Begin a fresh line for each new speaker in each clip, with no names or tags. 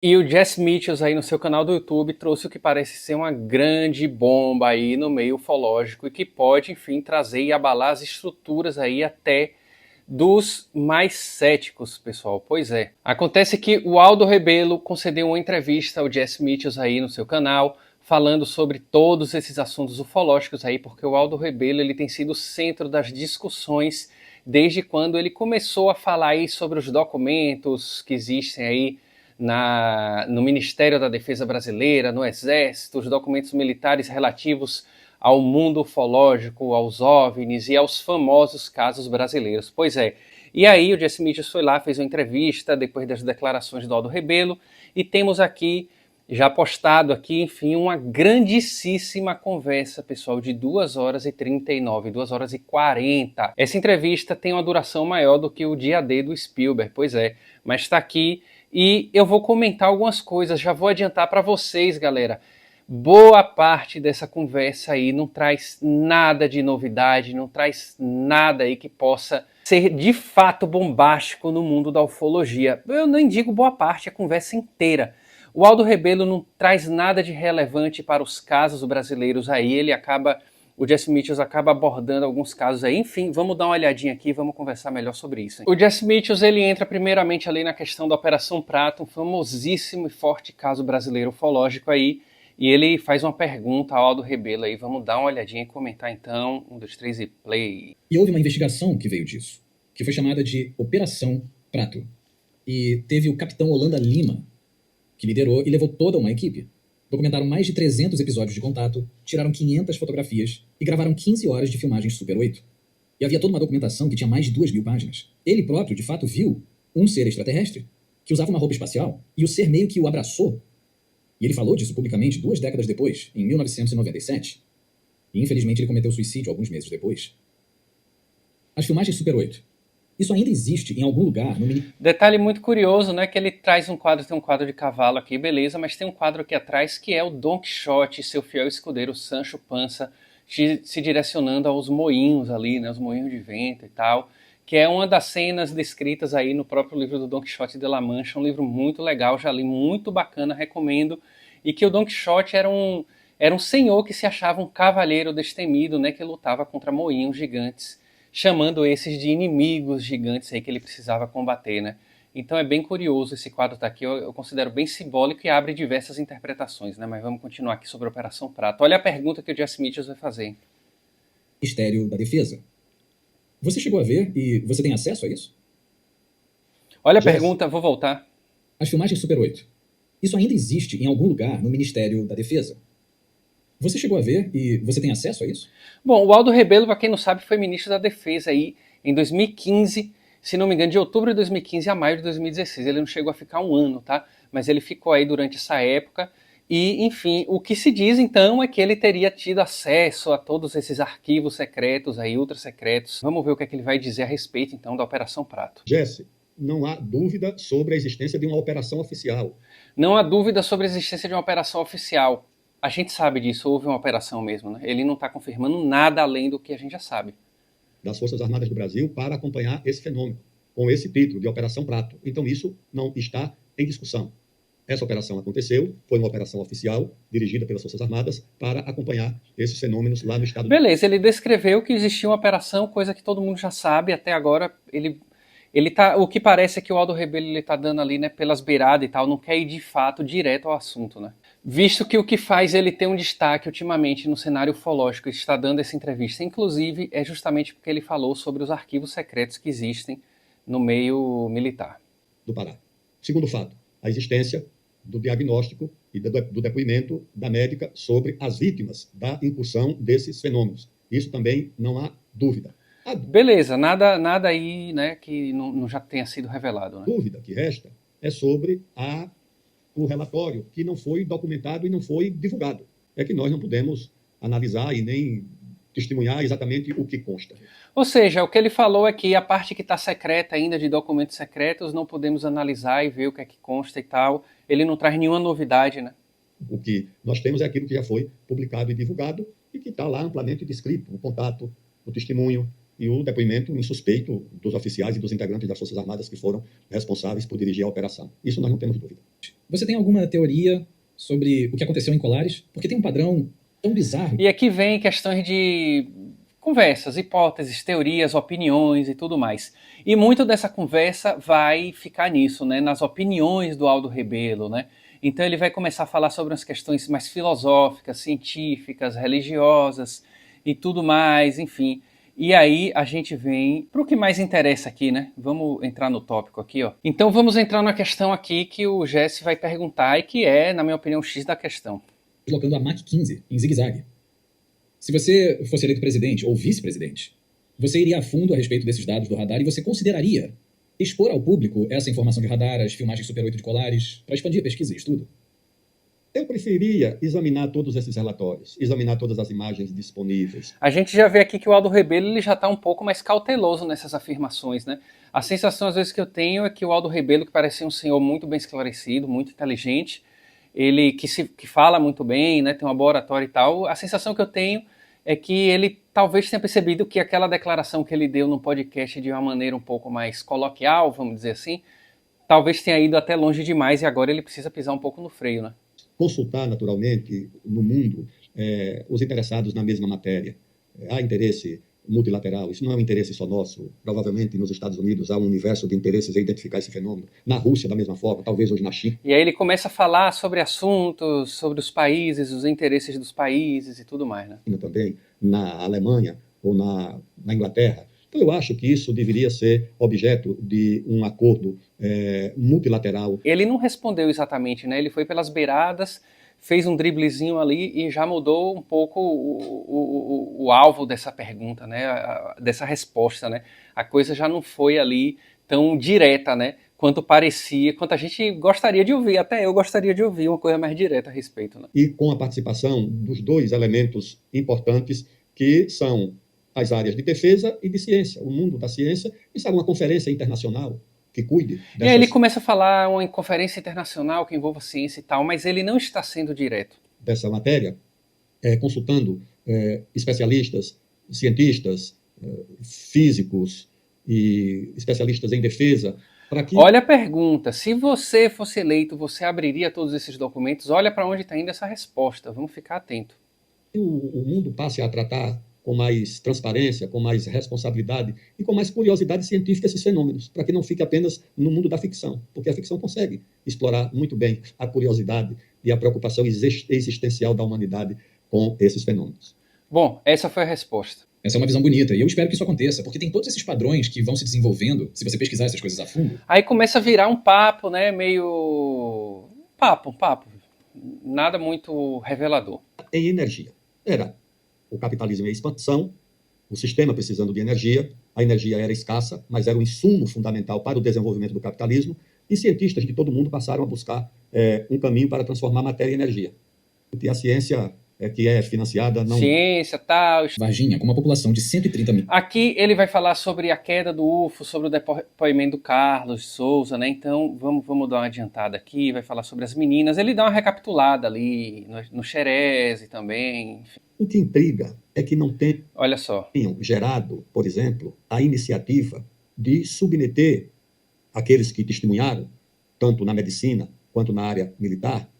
E o Jess Mitchells aí no seu canal do YouTube trouxe o que parece ser uma grande bomba aí no meio ufológico e que pode, enfim, trazer e abalar as estruturas aí até dos mais céticos, pessoal. Pois é. Acontece que o Aldo Rebelo concedeu uma entrevista ao Jess Mitchells aí no seu canal, falando sobre todos esses assuntos ufológicos aí, porque o Aldo Rebelo ele tem sido o centro das discussões desde quando ele começou a falar aí sobre os documentos que existem aí no Ministério da Defesa Brasileira, no Exército, os documentos militares relativos ao mundo ufológico, aos OVNIs e aos famosos casos brasileiros. Pois é. E aí o Jesse Mitchell foi lá, fez uma entrevista depois das declarações do Aldo Rebelo e temos aqui, já postado aqui, enfim, uma grandíssima conversa, pessoal, de 2 horas e 39, 2 horas e 40. Essa entrevista tem uma duração maior do que o dia D do Spielberg, pois é, mas está aqui e eu vou comentar algumas coisas, já vou adiantar para vocês, galera. Boa parte dessa conversa aí não traz nada de novidade, não traz nada aí que possa ser de fato bombástico no mundo da ufologia. Eu nem digo boa parte, a conversa inteira. O Aldo Rebelo não traz nada de relevante para os casos brasileiros aí, o Jesse Mitchells acaba abordando alguns casos aí. Enfim, vamos dar uma olhadinha aqui, vamos conversar melhor sobre isso. O Jesse Mitchells, ele entra primeiramente ali na questão da Operação Prato, um famosíssimo e forte caso brasileiro ufológico aí, e ele faz uma pergunta ao Aldo Rebelo aí. Vamos dar uma olhadinha e comentar então. 1, 2, 3 e play.
E houve uma investigação que veio disso, que foi chamada de Operação Prato. E teve o capitão Holanda Lima, que liderou e levou toda uma equipe. Documentaram mais de 300 episódios de contato, tiraram 500 fotografias e gravaram 15 horas de filmagens Super 8. E havia toda uma documentação que tinha mais de 2.000 páginas. Ele próprio, de fato, viu um ser extraterrestre que usava uma roupa espacial e o ser meio que o abraçou. E ele falou disso publicamente 2 décadas depois, em 1997. E infelizmente ele cometeu suicídio alguns meses depois. As filmagens Super 8. Isso ainda existe em algum lugar no mini...
Detalhe muito curioso, né, que ele traz um quadro, tem um quadro de cavalo aqui, beleza, mas tem um quadro aqui atrás que é o Don Quixote, seu fiel escudeiro Sancho Panza, se direcionando aos moinhos ali, né, os moinhos de vento e tal, que é uma das cenas descritas aí no próprio livro do Don Quixote de La Mancha, um livro muito legal, já li, muito bacana, recomendo, e que o Don Quixote era um senhor que se achava um cavaleiro destemido, né, que lutava contra moinhos gigantes, chamando esses de inimigos gigantes aí que ele precisava combater, né? Então é bem curioso esse quadro tá aqui, eu considero bem simbólico e abre diversas interpretações, né? Mas vamos continuar aqui sobre a Operação Prato. Olha a pergunta que o Jesse Mitchells vai fazer.
Ministério da Defesa. Você chegou a ver e você tem acesso a isso?
Olha a pergunta, vou voltar.
As filmagens Super 8. Isso ainda existe em algum lugar no Ministério da Defesa. Você chegou a ver e você tem acesso a isso?
Bom, o Aldo Rebelo, para quem não sabe, foi ministro da Defesa aí em 2015, se não me engano, de outubro de 2015 a maio de 2016. Ele não chegou a ficar um ano, tá? Mas ele ficou aí durante essa época. E, enfim, o que se diz então é que ele teria tido acesso a todos esses arquivos secretos aí, ultra secretos. Vamos ver o que é que ele vai dizer a respeito então da Operação Prato.
Jesse, não há dúvida sobre a existência de uma operação oficial.
Não há dúvida sobre a existência de uma operação oficial. A gente sabe disso, houve uma operação mesmo, né? Ele não está confirmando nada além do que a gente já sabe.
Das Forças Armadas do Brasil para acompanhar esse fenômeno, com esse título de Operação Prato. Então isso não está em discussão. Essa operação aconteceu, foi uma operação oficial, dirigida pelas Forças Armadas, para acompanhar esses fenômenos lá no estado...
Beleza, ele descreveu que existia uma operação, coisa que todo mundo já sabe, até agora o que parece é que o Aldo Rebelo ele tá dando ali, né, pelas beiradas e tal, não quer ir de fato direto ao assunto, né? Visto que o que faz ele ter um destaque ultimamente no cenário ufológico e está dando essa entrevista, inclusive, é justamente porque ele falou sobre os arquivos secretos que existem no meio militar.
Do Pará. Segundo fato, a existência do diagnóstico e do depoimento da médica sobre as vítimas da incursão desses fenômenos. Isso também não há dúvida.
Beleza, nada aí, né, que não já tenha sido revelado, né?
A dúvida que resta é sobre o relatório que não foi documentado e não foi divulgado. É que nós não podemos analisar e nem testemunhar exatamente o que consta.
Ou seja, o que ele falou é que a parte que está secreta ainda de documentos secretos não podemos analisar e ver o que é que consta e tal. Ele não traz nenhuma novidade, né?
O que nós temos é aquilo que já foi publicado e divulgado e que está lá amplamente descrito, o contato, o testemunho, e o depoimento insuspeito dos oficiais e dos integrantes das Forças Armadas que foram responsáveis por dirigir a operação. Isso nós não temos dúvida.
Você tem alguma teoria sobre o que aconteceu em Colares? Porque tem um padrão tão bizarro.
E aqui vem questões de conversas, hipóteses, teorias, opiniões e tudo mais. E muito dessa conversa vai ficar nisso, né? Nas opiniões do Aldo Rebelo, né? Então ele vai começar a falar sobre umas questões mais filosóficas, científicas, religiosas e tudo mais, enfim. E aí a gente vem para o que mais interessa aqui, né? Vamos entrar no tópico aqui, ó. Então vamos entrar na questão aqui que o Jesse vai perguntar e que é, na minha opinião, o X da questão.
Deslocando a Mach 15 em zigue-zague. Se você fosse eleito presidente ou vice-presidente, você iria a fundo a respeito desses dados do radar e você consideraria expor ao público essa informação de radar, as filmagens Super 8 de Colares, para expandir a pesquisa e estudo?
Eu preferiria examinar todos esses relatórios, examinar todas as imagens disponíveis.
A gente já vê aqui que o Aldo Rebelo ele já está um pouco mais cauteloso nessas afirmações, né? A sensação às vezes que eu tenho é que o Aldo Rebelo, que parecia um senhor muito bem esclarecido, muito inteligente, ele que fala muito bem, né? Tem uma boa oratória e tal. A sensação que eu tenho é que ele talvez tenha percebido que aquela declaração que ele deu no podcast de uma maneira um pouco mais coloquial, vamos dizer assim, talvez tenha ido até longe demais e agora ele precisa pisar um pouco no freio, né?
Consultar, naturalmente, no mundo, os interessados na mesma matéria. Há interesse multilateral, isso não é um interesse só nosso. Provavelmente, nos Estados Unidos, há um universo de interesses em identificar esse fenômeno. Na Rússia, da mesma forma, talvez hoje na China.
E aí ele começa a falar sobre assuntos, sobre os países, os interesses dos países e tudo mais, né?
Também, na Alemanha ou na Inglaterra. Então, eu acho que isso deveria ser objeto de um acordo multilateral.
Ele não respondeu exatamente, né? Ele foi pelas beiradas, fez um driblezinho ali e já mudou um pouco o alvo dessa pergunta, né? Dessa resposta, né? A coisa já não foi ali tão direta, né? Quanto parecia, quanto a gente gostaria de ouvir. Até eu gostaria de ouvir uma coisa mais direta a respeito, né?
E com a participação dos dois elementos importantes que são as áreas de defesa e de ciência, o mundo da ciência, e sabe, uma conferência internacional que cuide dessas...
E aí ele começa a falar uma conferência internacional que envolva ciência e tal, mas ele não está sendo direto.
Dessa matéria, consultando especialistas, cientistas, físicos e especialistas em defesa, para que...
Olha a pergunta, se você fosse eleito, você abriria todos esses documentos? Olha para onde está indo essa resposta, vamos ficar atento.
O mundo passe a tratar com mais transparência, com mais responsabilidade e com mais curiosidade científica esses fenômenos, para que não fique apenas no mundo da ficção, porque a ficção consegue explorar muito bem a curiosidade e a preocupação existencial da humanidade com esses fenômenos.
Bom, essa foi a resposta.
Essa é uma visão bonita, e eu espero que isso aconteça, porque tem todos esses padrões que vão se desenvolvendo, se você pesquisar essas coisas a fundo.
Aí começa a virar um papo, né, meio... Papo. Nada muito revelador.
Em energia. Era o capitalismo em expansão, o sistema precisando de energia, a energia era escassa, mas era um insumo fundamental para o desenvolvimento do capitalismo, e cientistas de todo mundo passaram a buscar um caminho para transformar matéria em energia. E a ciência que é financiada não...
Ciência, tal...
Varginha, com uma população de 130 mil.
Aqui ele vai falar sobre a queda do UFO, sobre o depoimento do Carlos de Souza, né? Então vamos dar uma adiantada aqui, vai falar sobre as meninas. Ele dá uma recapitulada ali, no Xerese também. Enfim.
O que intriga é que não
Olha só.
tenham gerado, por exemplo, a iniciativa de submeter aqueles que testemunharam, tanto na medicina quanto na área militar,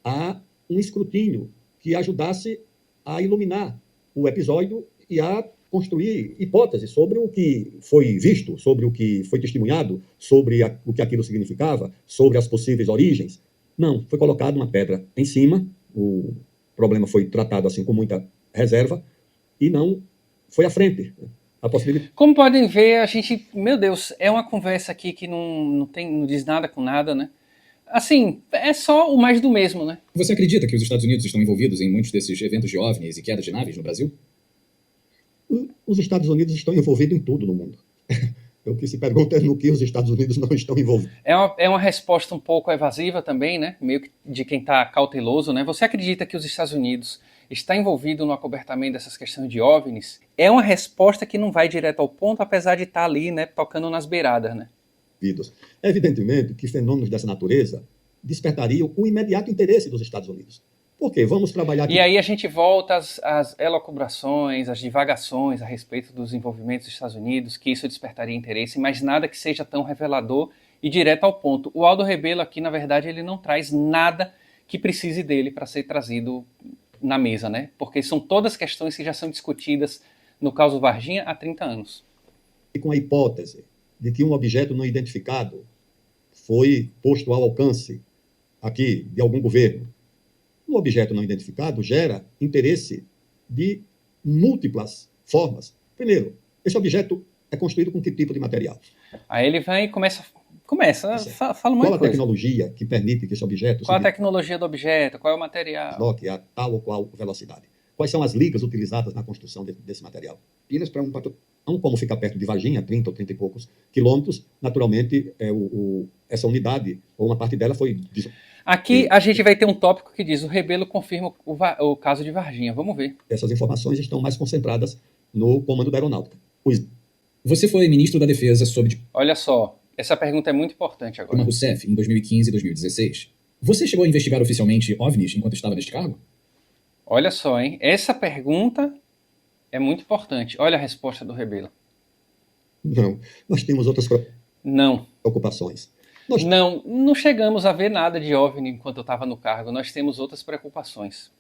a um escrutínio que ajudasse a iluminar o episódio e a construir hipóteses sobre o que foi visto, sobre o que foi testemunhado, sobre o que aquilo significava, sobre as possíveis origens. Não, foi colocada uma pedra em cima, o problema foi tratado assim com muita reserva e não foi à frente. A possibilidade...
Como podem ver, a gente, meu Deus, é uma conversa aqui que não diz nada com nada, né? Assim, é só o mais do mesmo, né?
Você acredita que os Estados Unidos estão envolvidos em muitos desses eventos de OVNIs e queda de naves no Brasil?
Os Estados Unidos estão envolvidos em tudo no mundo. O que se pergunta é no que os Estados Unidos não estão envolvidos.
É uma resposta um pouco evasiva também, né? Meio que de quem está cauteloso, né? Você acredita que os Estados Unidos está envolvido no acobertamento dessas questões de OVNIs? É uma resposta que não vai direto ao ponto, apesar de estar ali, né, tocando nas beiradas, né?
Evidentemente que fenômenos dessa natureza despertariam o imediato interesse dos Estados Unidos. Por quê? Vamos trabalhar aqui.
E aí a gente volta às elucubrações, às divagações a respeito dos envolvimentos dos Estados Unidos, que isso despertaria interesse, mas nada que seja tão revelador e direto ao ponto. O Aldo Rebelo aqui, na verdade, ele não traz nada que precise dele para ser trazido na mesa, né? Porque são todas questões que já são discutidas no caso Varginha há 30 anos.
E com a hipótese de que um objeto não identificado foi posto ao alcance aqui de algum governo. Um objeto não identificado gera interesse de múltiplas formas. Primeiro, esse objeto é construído com que tipo de material?
Aí ele vai e começa fala uma
Qual a
coisa.
tecnologia que permite que esse objeto
Qual a tecnologia do objeto? Qual é o material?
desloque a tal ou qual velocidade? Quais são as ligas utilizadas na construção desse material? Pinas para um patrão. Como fica perto de Varginha, 30 ou 30 e poucos quilômetros, naturalmente, essa unidade, ou uma parte dela foi...
Aqui a gente vai ter um tópico que diz: o Rebelo confirma o caso de Varginha. Vamos ver.
Essas informações estão mais concentradas no comando da aeronáutica.
Você foi ministro da Defesa sob
Olha só, essa pergunta é muito importante agora.
Dilma Rousseff em 2015 e 2016. Você chegou a investigar oficialmente OVNIs enquanto estava neste cargo?
Olha só, hein? Essa pergunta é muito importante. Olha a resposta do Rebelo.
Não, nós temos outras
Não.
preocupações.
Não chegamos a ver nada de OVNI enquanto eu estava no cargo. Nós temos outras preocupações.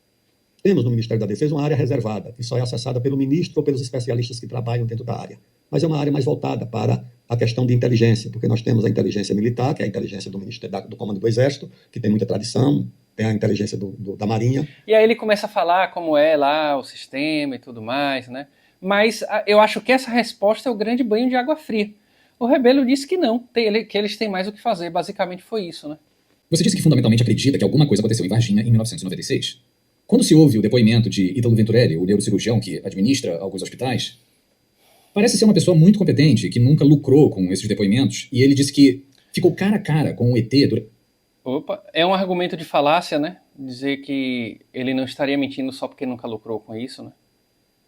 Temos no Ministério da Defesa uma área reservada, que só é acessada pelo ministro ou pelos especialistas que trabalham dentro da área. Mas é uma área mais voltada para a questão de inteligência, porque nós temos a inteligência militar, que é a inteligência do Comando do Exército, que tem muita tradição, tem a inteligência da Marinha.
E aí ele começa a falar como é lá o sistema e tudo mais, né? Mas eu acho que essa resposta é o grande banho de água fria. O Rebelo disse que não, que eles têm mais o que fazer. Basicamente foi isso, né?
Você disse que fundamentalmente acredita que alguma coisa aconteceu em Varginha em 1996. Quando se ouve o depoimento de Ítalo Venturelli, o neurocirurgião que administra alguns hospitais, parece ser uma pessoa muito competente, que nunca lucrou com esses depoimentos, e ele disse que ficou cara a cara com o ET durante...
Opa, é um argumento de falácia, né? Dizer que ele não estaria mentindo só porque nunca lucrou com isso, né?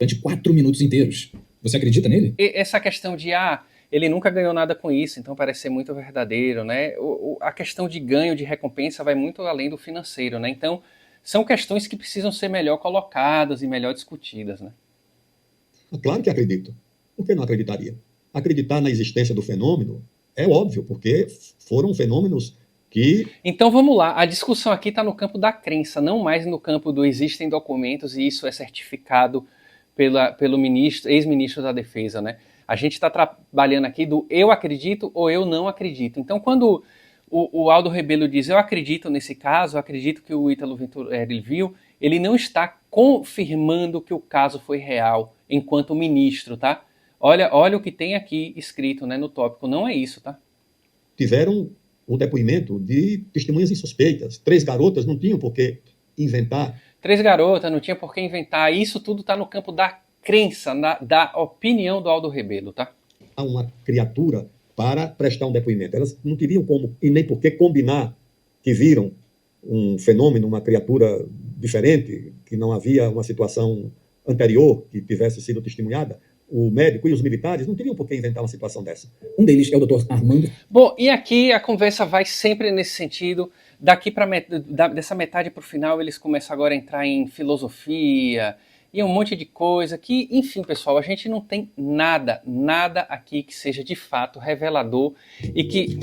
durante 4 minutos inteiros. Você acredita nele?
E essa questão de, ele nunca ganhou nada com isso, então parece ser muito verdadeiro, né? A questão de ganho, de recompensa vai muito além do financeiro, né? Então, são questões que precisam ser melhor colocadas e melhor discutidas, né?
Claro que acredito. Por que não acreditaria? Acreditar na existência do fenômeno é óbvio, porque foram fenômenos que...
Então vamos lá, a discussão aqui está no campo da crença, não mais no campo do existem documentos e isso é certificado pelo ex-ministro da Defesa, né? A gente está trabalhando aqui do eu acredito ou eu não acredito. Então quando o Aldo Rebelo diz eu acredito nesse caso, eu acredito que o Ítalo Venturelli viu, ele não está confirmando que o caso foi real enquanto ministro, tá? Olha o que tem aqui escrito, né, no tópico, não é isso, tá?
Tiveram o depoimento de testemunhas insuspeitas. 3 garotas não tinham por que inventar.
3 garotas, não tinha por que inventar. Isso tudo está no campo da crença, da opinião do Aldo Rebelo, tá?
A uma criatura para prestar um depoimento. Elas não teriam como e nem por que combinar que viram um fenômeno, uma criatura diferente, que não havia uma situação anterior que tivesse sido testemunhada. O médico e os militares não teriam por que inventar uma situação dessa.
Um deles é o Dr. Armando.
Bom, e aqui a conversa vai sempre nesse sentido. Daqui dessa metade para o final, eles começam agora a entrar em filosofia e um monte de coisa que, enfim, pessoal, a gente não tem nada aqui que seja de fato revelador e que...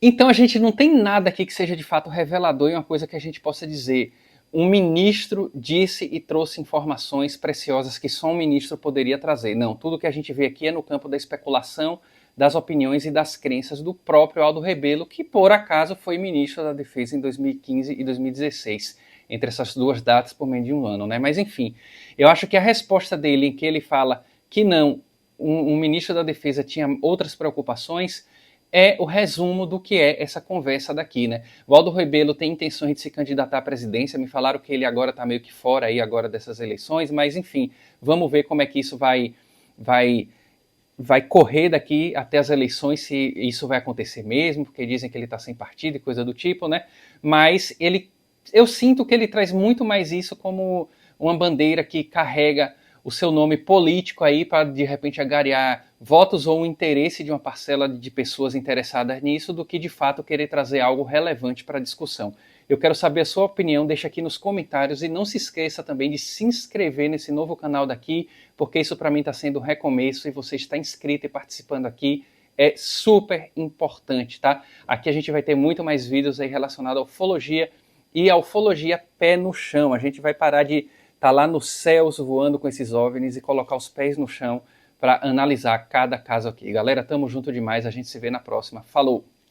Então a gente não tem nada aqui que seja de fato revelador e uma coisa que a gente possa dizer... Um ministro disse e trouxe informações preciosas que só um ministro poderia trazer. Não, tudo que a gente vê aqui é no campo da especulação, das opiniões e das crenças do próprio Aldo Rebelo, que por acaso foi ministro da Defesa em 2015 e 2016, entre essas duas datas por meio de um ano, né? Mas enfim, eu acho que a resposta dele em que ele fala que não, um ministro da Defesa tinha outras preocupações, é o resumo do que é essa conversa daqui, né? O Aldo Rebelo tem intenções de se candidatar à presidência, me falaram que ele agora está meio que fora aí agora dessas eleições, mas enfim, vamos ver como é que isso vai correr daqui até as eleições, se isso vai acontecer mesmo, porque dizem que ele está sem partido e coisa do tipo, né? Mas eu sinto que ele traz muito mais isso como uma bandeira que carrega o seu nome político aí para de repente agariar votos ou o interesse de uma parcela de pessoas interessadas nisso do que de fato querer trazer algo relevante para a discussão. Eu quero saber a sua opinião, deixa aqui nos comentários e não se esqueça também de se inscrever nesse novo canal daqui, porque isso para mim está sendo um recomeço e você está inscrito e participando aqui é super importante, tá? Aqui a gente vai ter muito mais vídeos aí relacionados à ufologia e à ufologia pé no chão. A gente vai parar de estar lá nos céus voando com esses OVNIs e colocar os pés no chão para analisar cada caso aqui. Galera, tamo junto demais, a gente se vê na próxima. Falou!